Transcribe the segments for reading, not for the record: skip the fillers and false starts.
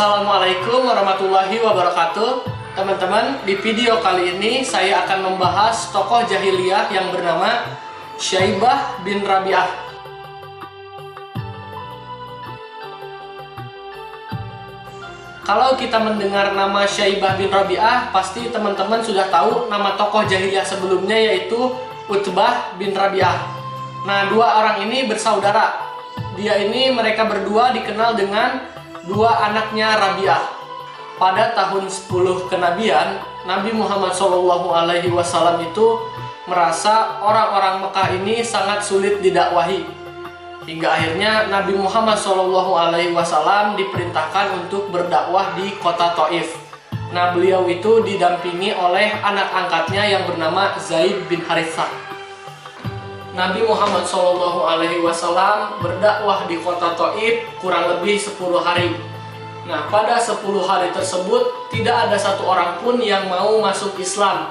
Assalamualaikum warahmatullahi wabarakatuh. Teman-teman, di video kali ini saya akan membahas tokoh jahiliyah yang bernama Syaibah bin Rabi'ah. Kalau kita mendengar nama Syaibah bin Rabi'ah, pasti teman-teman sudah tahu nama tokoh jahiliyah sebelumnya, yaitu Utbah bin Rabi'ah. Nah, dua orang ini bersaudara. Mereka berdua dikenal dengan dua anaknya Rabi'ah. Pada tahun 10 kenabian, Nabi Muhammad SAW itu merasa orang-orang Mekah ini sangat sulit didakwahi. Hingga akhirnya Nabi Muhammad SAW diperintahkan untuk berdakwah di kota Taif. Nah, beliau itu didampingi oleh anak angkatnya yang bernama Zaid bin Harithah. Nabi Muhammad SAW berdakwah di kota Taif kurang lebih 10 hari. Nah, pada 10 hari tersebut tidak ada satu orang pun yang mau masuk Islam.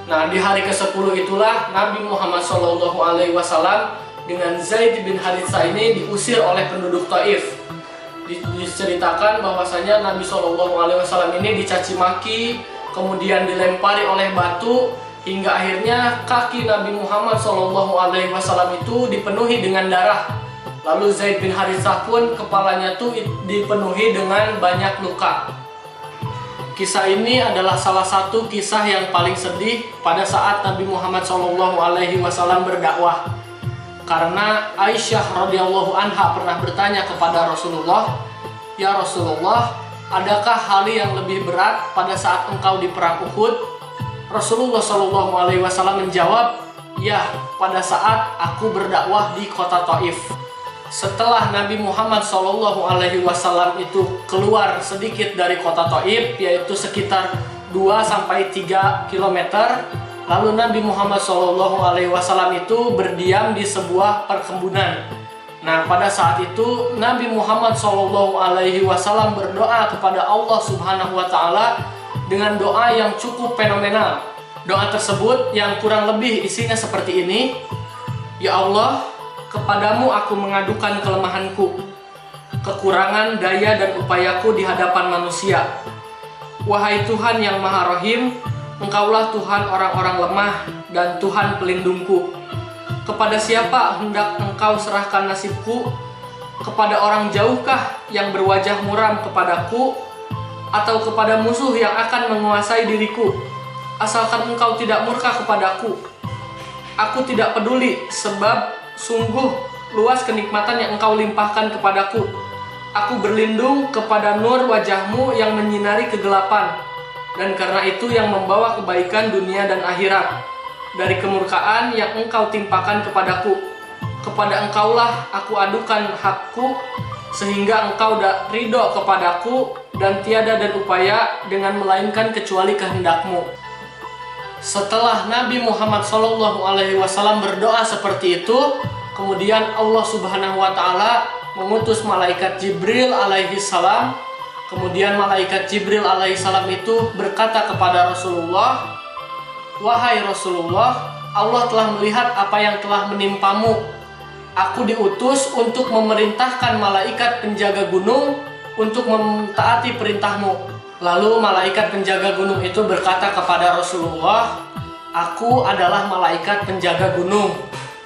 Nah, di hari ke-10 itulah Nabi Muhammad SAW dengan Zaid bin Harithah ini diusir oleh penduduk Taif. Diceritakan bahwasanya Nabi SAW ini dicaci maki, kemudian dilempari oleh batu, hingga akhirnya kaki Nabi Muhammad SAW itu dipenuhi dengan darah. Lalu Zaid bin Harithah pun kepalanya tuh dipenuhi dengan banyak luka. Kisah ini adalah salah satu kisah yang paling sedih pada saat Nabi Muhammad SAW berdakwah. Karena Aisyah radhiyallahu anha pernah bertanya kepada Rasulullah, "Ya Rasulullah, adakah hal yang lebih berat pada saat engkau di perang Uhud?" Rasulullah SAW menjawab, "Ya, pada saat aku berdakwah di kota Taif." Setelah Nabi Muhammad SAW itu keluar sedikit dari kota Taif, yaitu sekitar 2-3 km, lalu Nabi Muhammad SAW itu berdiam di sebuah perkebunan. Nah, pada saat itu Nabi Muhammad SAW berdoa kepada Allah Subhanahu wa Ta'ala dengan doa yang cukup fenomenal. Doa tersebut yang kurang lebih isinya seperti ini: "Ya Allah, kepadamu aku mengadukan kelemahanku, kekurangan daya dan upayaku di hadapan manusia. Wahai Tuhan yang Maha Rahim, Engkaulah Tuhan orang-orang lemah dan Tuhan pelindungku. Kepada siapa hendak Engkau serahkan nasibku? Kepada orang jauhkah yang berwajah muram kepadaku, atau kepada musuh yang akan menguasai diriku? Asalkan Engkau tidak murka kepadaku. Aku tidak peduli, sebab sungguh luas kenikmatan yang Engkau limpahkan kepadaku. Aku berlindung kepada nur wajahmu yang menyinari kegelapan, dan karena itu yang membawa kebaikan dunia dan akhirat, dari kemurkaan yang Engkau timpakan kepadaku. Kepada Engkaulah aku adukan hakku, sehingga Engkau ridho kepadaku, dan tiada dan upaya dengan melainkan kecuali kehendak-Mu." Setelah Nabi Muhammad SAW berdoa seperti itu, kemudian Allah Subhanahu wa Ta'ala mengutus malaikat Jibril alaihi salam. Kemudian malaikat Jibril alaihi salam itu berkata kepada Rasulullah, "Wahai Rasulullah, Allah telah melihat apa yang telah menimpamu. Aku diutus untuk memerintahkan malaikat penjaga gunung untuk mentaati perintahmu." Lalu malaikat penjaga gunung itu berkata kepada Rasulullah, "Aku adalah malaikat penjaga gunung,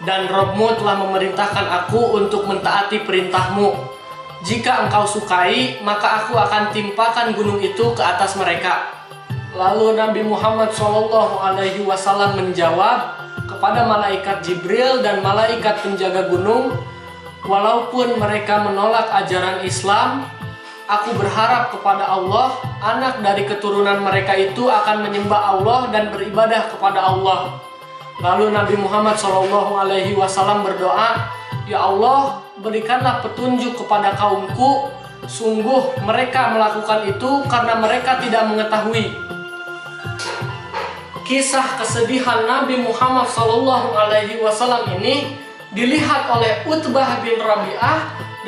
dan Rabb-Mu telah memerintahkan aku untuk mentaati perintahmu. Jika engkau sukai, maka aku akan timpakan gunung itu ke atas mereka." Lalu Nabi Muhammad SAW menjawab kepada malaikat Jibril dan malaikat penjaga gunung, "Walaupun mereka menolak ajaran Islam, aku berharap kepada Allah, anak dari keturunan mereka itu akan menyembah Allah dan beribadah kepada Allah." Lalu Nabi Muhammad SAW berdoa, "Ya Allah, berikanlah petunjuk kepada kaumku. Sungguh mereka melakukan itu karena mereka tidak mengetahui." Kisah kesedihan Nabi Muhammad SAW ini dilihat oleh Utbah bin Rabi'ah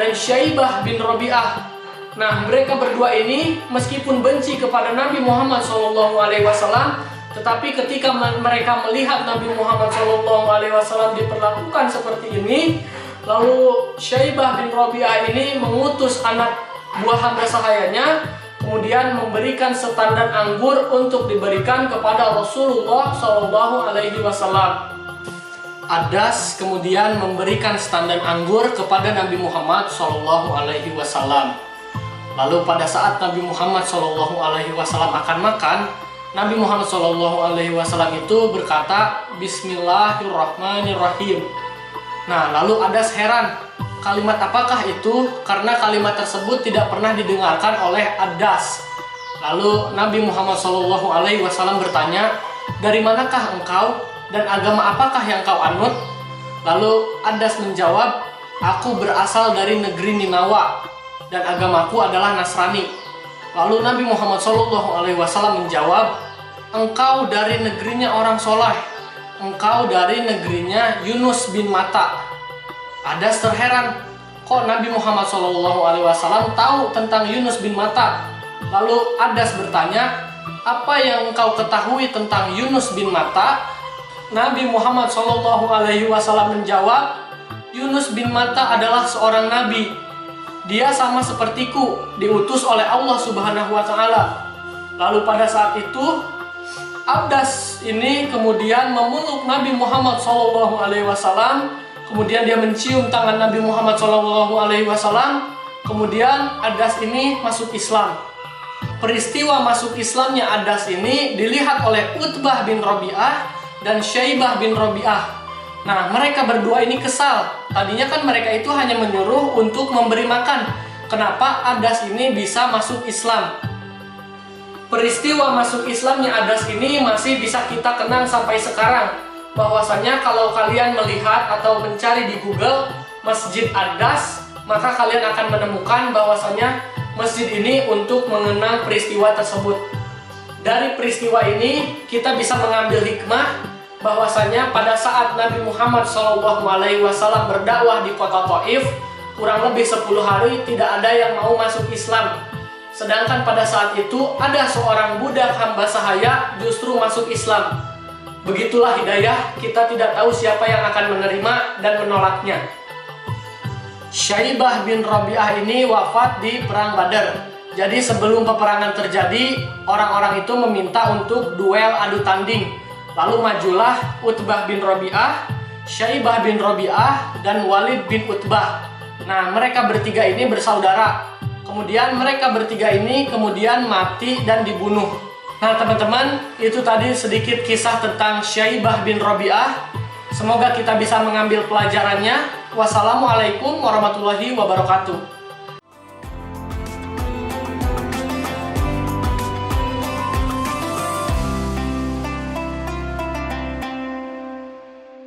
dan Syaibah bin Rabi'ah. Nah, mereka berdua ini meskipun benci kepada Nabi Muhammad SAW, tetapi ketika mereka melihat Nabi Muhammad SAW diperlakukan seperti ini, lalu Syaibah bin Rabi'ah ini mengutus anak buah hamba sahayanya kemudian memberikan setandan anggur untuk diberikan kepada Rasulullah Shallallahu Alaihi Wasallam. Adas kemudian memberikan setandan anggur kepada Nabi Muhammad Shallallahu Alaihi Wasallam. Lalu pada saat Nabi Muhammad Shallallahu Alaihi Wasallam akan makan, Nabi Muhammad Shallallahu Alaihi Wasallam itu berkata, Bismillahirrahmanirrahim. Nah, lalu Adas heran, kalimat apakah itu? Karena kalimat tersebut tidak pernah didengarkan oleh Adas. Lalu Nabi Muhammad Shallallahu Alaihi Wasallam bertanya, dari manakah engkau dan agama apakah yang kau anut? Lalu Adas menjawab, aku berasal dari negeri Ninawa dan agamaku adalah Nasrani. Lalu Nabi Muhammad SAW menjawab, engkau dari negerinya orang soleh, engkau dari negerinya Yunus bin Matta. Adas terheran, kok Nabi Muhammad SAW tahu tentang Yunus bin Matta? Lalu Adas bertanya, apa yang engkau ketahui tentang Yunus bin Matta? Nabi Muhammad SAW menjawab, Yunus bin Matta adalah seorang nabi. Dia sama sepertiku, diutus oleh Allah Subhanahu wa Ta'ala. Lalu pada saat itu, Adas ini kemudian memeluk Nabi Muhammad SAW. Kemudian dia mencium tangan Nabi Muhammad SAW. Kemudian Adas ini masuk Islam. Peristiwa masuk Islamnya Adas ini dilihat oleh Utbah bin Rabi'ah dan Syaibah bin Rabi'ah. Nah, mereka berdua ini kesal. Tadinya kan mereka itu hanya menyuruh untuk memberi makan. Kenapa Adas ini bisa masuk Islam? Peristiwa masuk Islamnya Adas ini masih bisa kita kenang sampai sekarang. Bahwasanya kalau kalian melihat atau mencari di Google Masjid Adas, maka kalian akan menemukan bahwasanya masjid ini untuk mengenang peristiwa tersebut. Dari peristiwa ini kita bisa mengambil hikmah bahwasanya pada saat Nabi Muhammad SAW berdakwah di kota Taif, kurang lebih 10 hari tidak ada yang mau masuk Islam. Sedangkan pada saat itu ada seorang budak hamba sahaya justru masuk Islam. Begitulah hidayah, kita tidak tahu siapa yang akan menerima dan menolaknya. Syaibah bin Rabi'ah ini wafat di Perang Badar. Jadi sebelum peperangan terjadi, orang-orang itu meminta untuk duel adu tanding. Lalu majulah Utbah bin Rabi'ah, Syaibah bin Rabi'ah, dan Walid bin Utbah. Nah, mereka bertiga ini bersaudara. Kemudian mereka bertiga ini kemudian mati dan dibunuh. Nah, teman-teman, itu tadi sedikit kisah tentang Syaibah bin Rabi'ah. Semoga kita bisa mengambil pelajarannya. Wassalamualaikum warahmatullahi wabarakatuh.